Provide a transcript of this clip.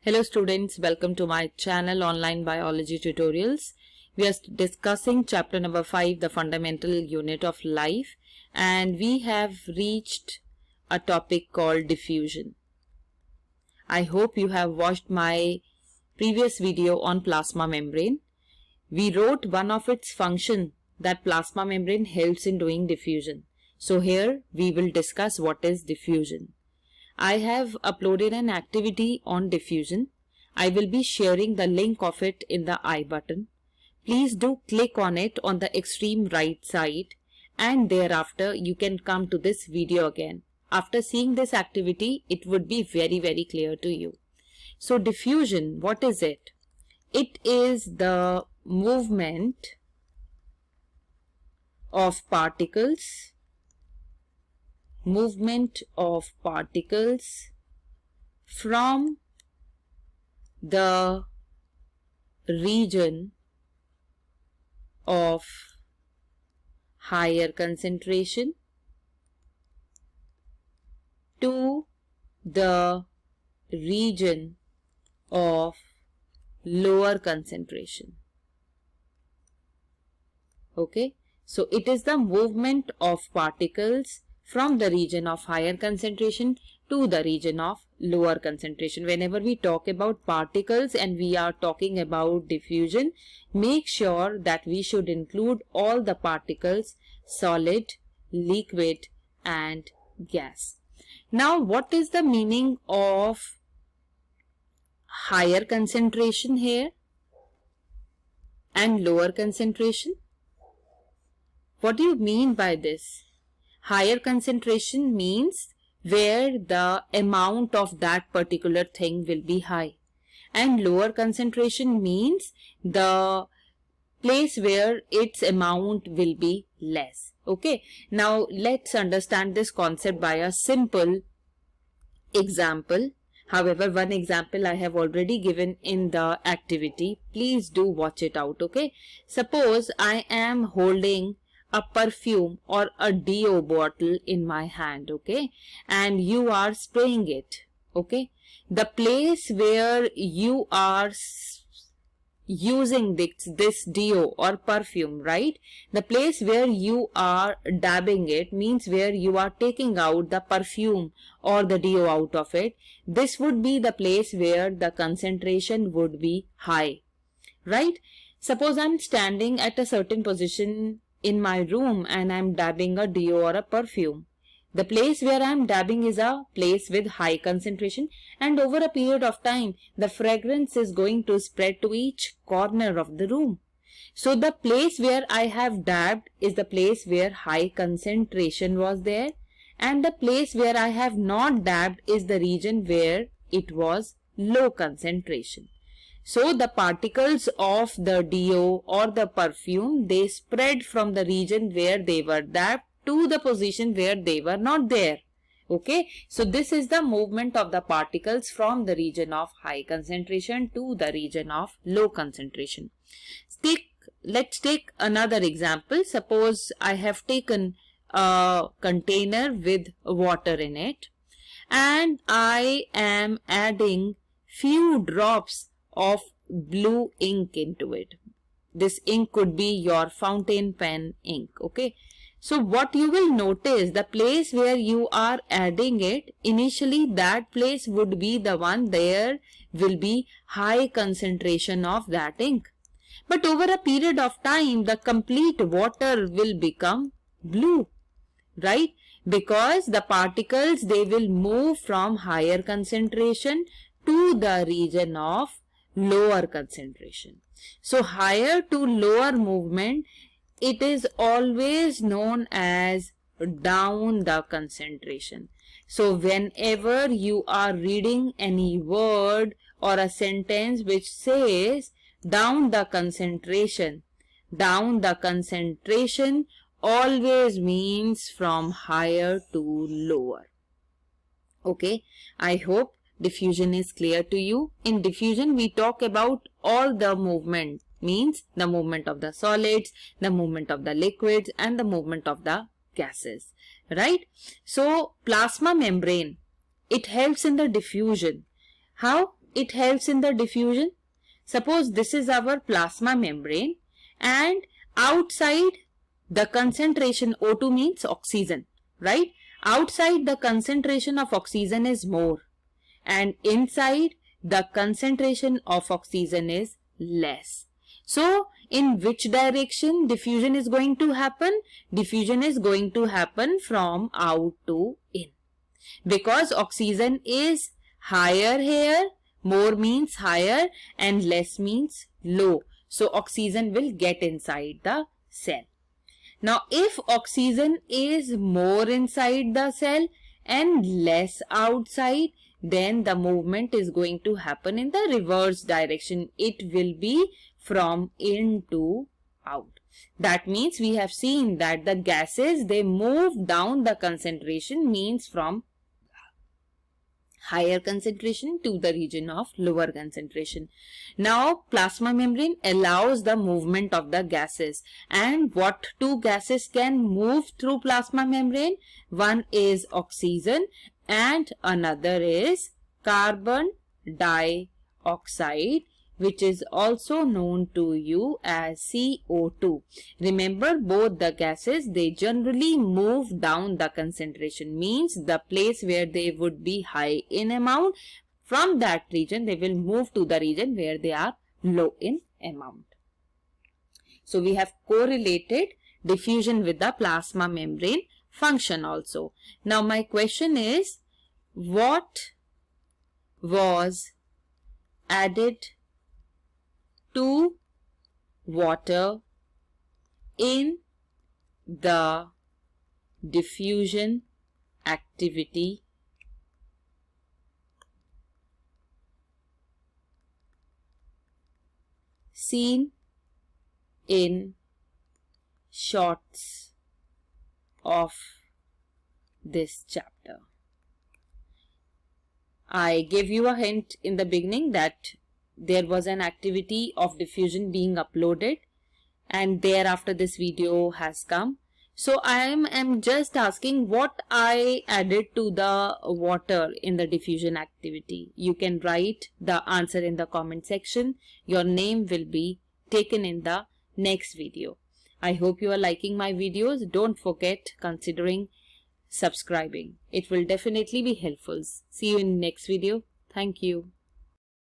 Hello students, welcome to my channel Online Biology Tutorials. We are discussing chapter number 5, the fundamental unit of life, and we have reached a topic called diffusion. I hope you have watched my previous video on plasma membrane. We wrote one of its function that plasma membrane helps in doing diffusion. So here we will discuss what is diffusion. I have uploaded an activity on diffusion. I will be sharing the link of it in the I button. Please do click on it on the extreme right side, and thereafter you can come to this video again. After seeing this activity, it would be very clear to you. So diffusion, what is it? It is the movement of particles from the region of higher concentration to the region of lower concentration. Okay, so it is the movement of particles from the region of higher concentration to the region of lower concentration. Whenever we talk about particles and we are talking about diffusion, make sure that we should include all the particles: solid, liquid and gas. Now, what is the meaning of higher concentration here and lower concentration? What do you mean by this? Higher concentration means where the amount of that particular thing will be high, and lower concentration means the place where its amount will be less. Okay, now let's understand this concept by a simple example. However, one example I have already given in the activity. Please do watch it out. Okay, suppose I am holding a perfume or a deo bottle in my hand, okay, and you are spraying it. Okay, the place where you are using this deo or perfume, right, the place where you are dabbing it means where you are taking out the perfume or the deo out of it. This would be the place where the concentration would be high, right? Suppose I'm standing at a certain position in my room and I'm dabbing a deo or a perfume. The place where I'm dabbing is a place with high concentration, and over a period of time the fragrance is going to spread to each corner of the room. So the place where I have dabbed is the place where high concentration was there, and the place where I have not dabbed is the region where it was low concentration. So the particles of the deo or the perfume, they spread from the region where they were dabbed to the position where they were not there. Okay, so this is the movement of the particles from the region of high concentration to the region of low concentration. Let's take another example. Suppose I have taken a container with water in it and I am adding few drops of blue ink into it. This ink could be your fountain pen ink. Okay, so what you will notice, the place where you are adding it, initially that place would be the one there will be high concentration of that ink, but over a period of time the complete water will become blue, right? Because the particles, they will move from higher concentration to the region of lower concentration. So higher to lower movement, it is always known as down the concentration. So whenever you are reading any word or a sentence which says down the concentration always means from higher to lower. Okay, I hope diffusion is clear to you. In diffusion, we talk about all the movement, means the movement of the solids, the movement of the liquids and the movement of the gases, right? So plasma membrane, it helps in the diffusion. How? it helps in the diffusion? Suppose this is our plasma membrane and outside the concentration, O2 means oxygen, right? Outside the concentration of oxygen is more and inside the concentration of oxygen is less. So in which direction diffusion is going to happen? Diffusion is going to happen from out to in. Because oxygen is higher here, more means higher and less means low. So oxygen will get inside the cell. Now if oxygen is more inside the cell and less outside, then the movement is going to happen in the reverse direction. It will be from in to out. That means we have seen that the gases, they move down the concentration, means from higher concentration to the region of lower concentration. Now plasma membrane allows the movement of the gases. And what two gases can move through plasma membrane? One is oxygen and another is carbon dioxide, which is also known to you as CO2. Remember, both the gases, they generally move down the concentration, means the place where they would be high in amount, from that region they will move to the region where they are low in amount. So we have correlated diffusion with the plasma membrane function also. Now my question is, what was added to water in the diffusion activity seen in shots of this chapter? I gave you a hint in the beginning that there was an activity of diffusion being uploaded and thereafter this video has come. So I am just asking what I added to the water in the diffusion activity. You can write the answer in the comment section. Your name will be taken in the next video. I hope you are liking my videos. Don't forget considering subscribing. It will definitely be helpful. See you in next video. Thank you.